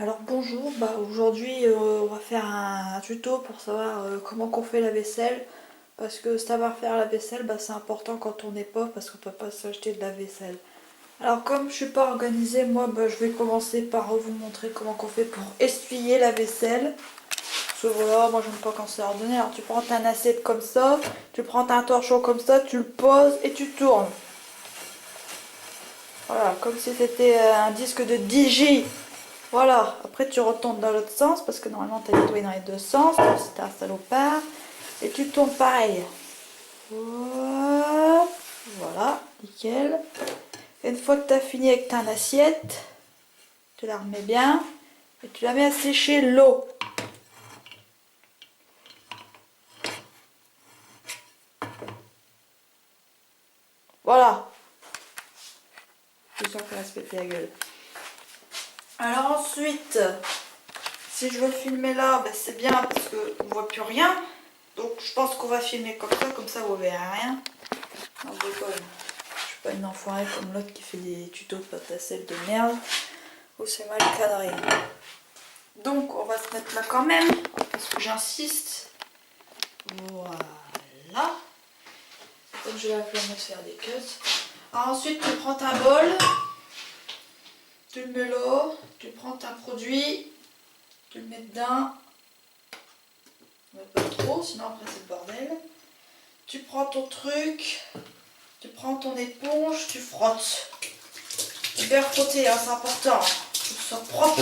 Alors bonjour, aujourd'hui on va faire un tuto pour savoir comment qu'on fait la vaisselle. Parce que savoir faire la vaisselle, c'est important quand on est pauvre parce qu'on peut pas s'acheter de la vaisselle. Alors comme je suis pas organisée, moi je vais commencer par vous montrer comment qu'on fait pour essuyer la vaisselle. Parce que voilà, moi j'aime pas quand c'est ordonné. Alors tu prends ta assiette comme ça, tu prends un torchon comme ça, tu le poses et tu tournes. Voilà, comme si c'était un disque de DJ. Voilà, après tu retournes dans l'autre sens parce que normalement tu as nettoyé dans les deux sens, si t'es un salopard. Et tu tournes pareil. Hop, voilà, nickel. Et une fois que tu as fini avec ta assiette, tu la remets bien et tu la mets à sécher l'eau. Voilà. Je suis sûre qu'elle va se péter la gueule. Alors ensuite, si je veux filmer là, c'est bien parce qu'on ne voit plus rien. Donc je pense qu'on va filmer comme ça vous verrez rien. Non, je déconne. Je suis pas une enfoirée comme l'autre qui fait des tutos de pâte à sel de merde. Où c'est mal cadré. Donc on va se mettre là quand même, parce que j'insiste. Voilà. Donc je vais appeler à faire des cuts. Alors ensuite tu prends ta bol, tu le mets là, tu prends ta produit, tu le mets dedans. Mais pas trop, sinon après c'est le bordel. Tu prends ton truc, tu prends ton éponge, tu frottes. Bien frotter, hein, c'est important. Que ce soit propre.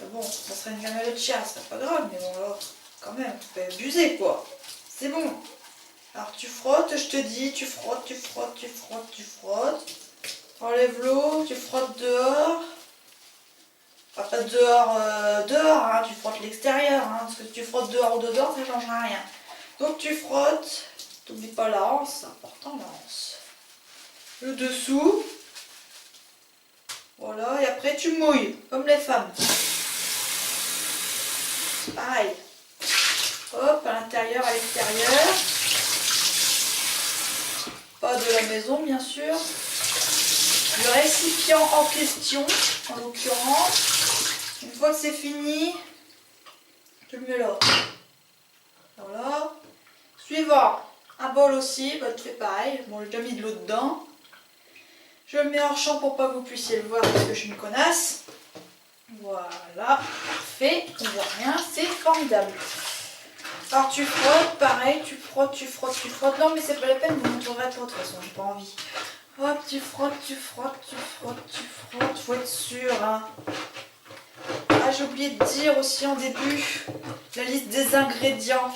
Mais bon, ça serait une gamelle de chien, c'est pas grave, mais bon alors, quand même, tu peux abuser quoi. C'est bon. Alors tu frottes, je te dis, tu frottes, tu frottes, tu frottes, tu frottes. Enlève l'eau, tu frottes dehors. Enfin, pas dehors, hein, tu frottes l'extérieur, hein, parce que si tu frottes dehors ou dedans, ça ne changera rien. Donc tu frottes, t'oublies pas la hanse, c'est important la hanse. Le dessous. Voilà, et après tu mouilles, comme les femmes. Pareil. Hop, à l'intérieur, à l'extérieur. Pas de la maison, bien sûr. Le récipient en question, en l'occurrence, une fois que c'est fini, tu le mets là. Voilà. Suivant, un bol aussi, tu fais pareil. Bon, j'ai déjà mis de l'eau dedans. Je le mets hors champ pour pas que vous puissiez le voir parce que je suis une connasse. Voilà, parfait, on voit rien, c'est formidable. Alors tu frottes, pareil, tu frottes, tu frottes, tu frottes. Non mais c'est pas la peine, vous ne montrerez pas de toute façon, j'ai pas envie. Hop, tu frottes, tu frottes, tu frottes, tu frottes, faut être sûr. Hein. Ah, j'ai oublié de dire aussi en début la liste des ingrédients.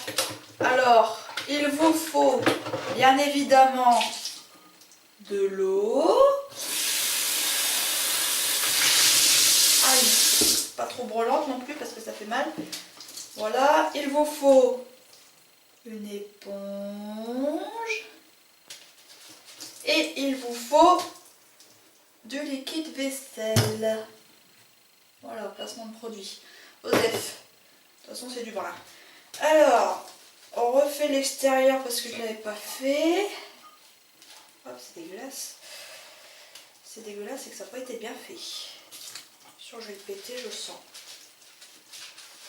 Alors, il vous faut bien évidemment de l'eau. Aïe, pas trop brûlante non plus parce que ça fait mal. Voilà, il vous faut une éponge. Et il vous faut du liquide vaisselle. Voilà, placement de produit. Osef. De toute façon, c'est du brun. Alors, on refait l'extérieur parce que je ne l'avais pas fait. Hop, c'est dégueulasse. C'est dégueulasse et que ça n'a pas été bien fait. Sûr, je vais le péter, je sens.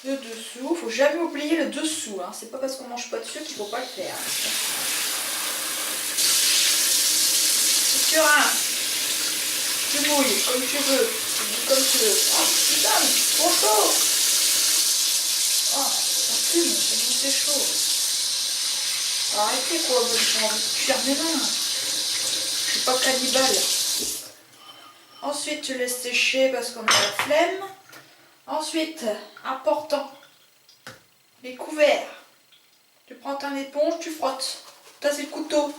Le dessous, faut jamais oublier le dessous. Hein. C'est pas parce qu'on mange pas dessus qu'il faut pas le faire. C'est sûr, hein. Tu mouilles comme tu veux. Comme tu veux. Oh putain, trop chaud. Oh, ça fume, c'est chaud. Arrêtez quoi, j'ai envie de cuire mes mains. Je suis pas cannibale. Ensuite, tu laisses sécher parce qu'on a la flemme. Ensuite, important, les couverts. Tu prends ton éponge, tu frottes. Ça, c'est le couteau. Le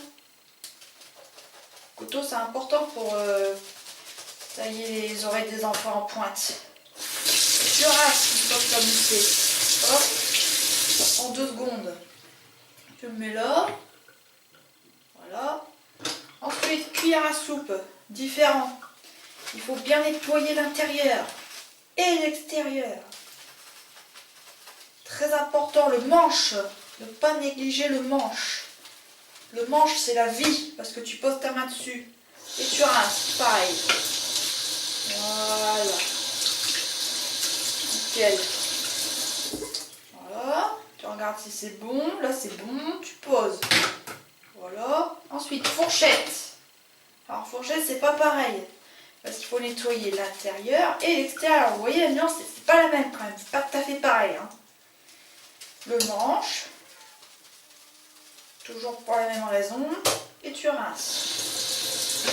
couteau, c'est important pour tailler les oreilles des enfants en pointe. Et tu rasses une fois que tu as moussé. Hop, en 2 secondes. Tu le mets là. Voilà. Ensuite, cuillère à soupe, différent. Il faut bien nettoyer l'intérieur et l'extérieur. Très important, le manche. Ne pas négliger le manche. Le manche, c'est la vie, parce que tu poses ta main dessus. Et tu rinces, pareil. Voilà. logiciel. Voilà, tu regardes si c'est bon. Là c'est bon, tu poses. Voilà. Ensuite, fourchette. Alors fourchette, c'est pas pareil. Parce qu'il faut nettoyer l'intérieur et l'extérieur. Vous voyez, la nuance, c'est pas la même quand même. C'est pas tout à fait pareil. Hein. Le manche. Toujours pour la même raison. Et tu rinces.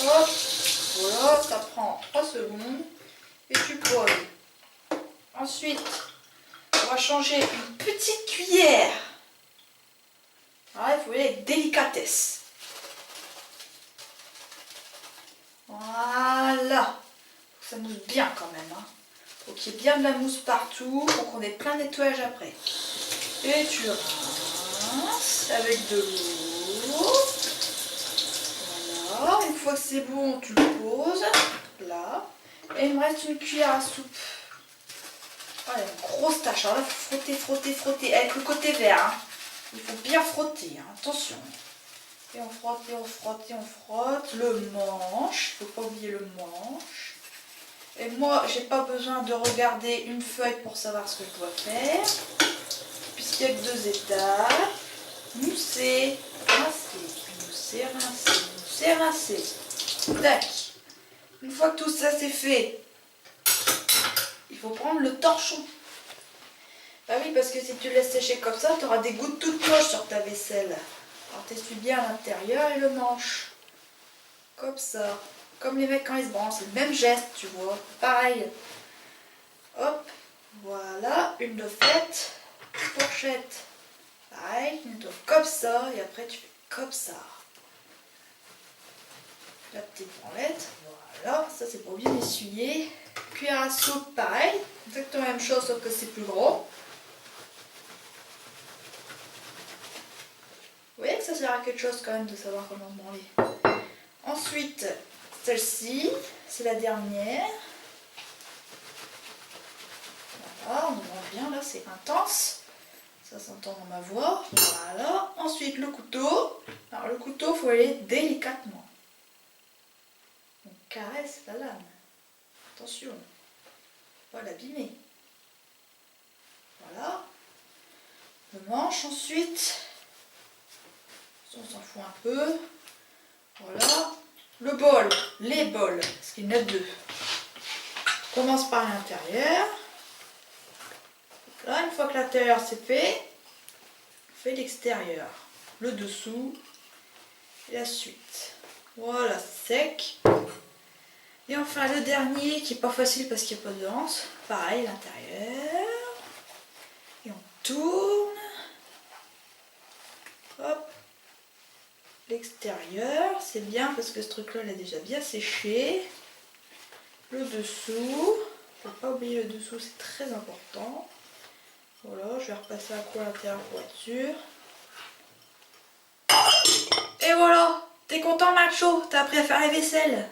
Hop. Voilà, ça prend 3 secondes. Et tu poses. Ensuite, on va changer une petite cuillère. Alors, il faut y aller avec délicatesse. Voilà. Faut que ça mousse bien quand même. Hein. Faut qu'il y ait bien de la mousse partout pour qu'on ait plein de nettoyage après. Et tu rinces avec de l'eau. Voilà. Une fois que c'est bon, tu le poses là. Et il me reste une cuillère à soupe. Voilà, une grosse tâche. Alors là, il faut frotter, frotter, frotter. Avec le côté vert. Hein. Il faut bien frotter. Hein. Attention. Et on frotte, et on frotte, et on frotte. Le manche, il ne faut pas oublier le manche. Et moi, j'ai pas besoin de regarder une feuille pour savoir ce que je dois faire. Puisqu'il n'y a que 2 étapes. Mousser, rincer, mousser, rincer, mousser, rincer. Tac. Une fois que tout ça c'est fait, il faut prendre le torchon. Bah oui, parce que si tu le laisses sécher comme ça, tu auras des gouttes toutes moches sur ta vaisselle. Alors t'essuies bien l'intérieur et le manche. Comme ça. Comme les mecs quand ils se branlent. C'est le même geste, tu vois. Pareil. Hop. Voilà. Une de faite. Fourchette. Pareil. Une de comme ça. Et après tu fais comme ça. La petite branlette. Voilà. Ça c'est pour bien essuyer. Cuillère à soupe. Pareil. Exactement la même chose sauf que c'est plus gros. Vous voyez que ça sert à quelque chose quand même de savoir comment branler. Ensuite, celle-ci, c'est la dernière. Voilà, on branle bien là, c'est intense. Ça s'entend dans ma voix. Voilà. Ensuite, le couteau. Alors le couteau, il faut aller délicatement. On caresse la lame. Attention, pas l'abîmer. Voilà. Le manche ensuite. On s'en fout un peu. Voilà. Le bol, les bols, parce qu'il y en a 2. On commence par l'intérieur. Là, une fois que l'intérieur c'est fait, on fait l'extérieur. Le dessous et la suite. Voilà, sec. Et enfin le dernier qui est pas facile parce qu'il n'y a pas de danse. Pareil, l'intérieur. Et on tourne. Hop. L'extérieur, c'est bien parce que ce truc-là, il a déjà bien séché. Le dessous. Il ne faut pas oublier le dessous, c'est très important. Voilà, je vais repasser un coup à l'intérieur pour être sûr. Et voilà, t'es content, macho? T'as appris à faire la vaisselle?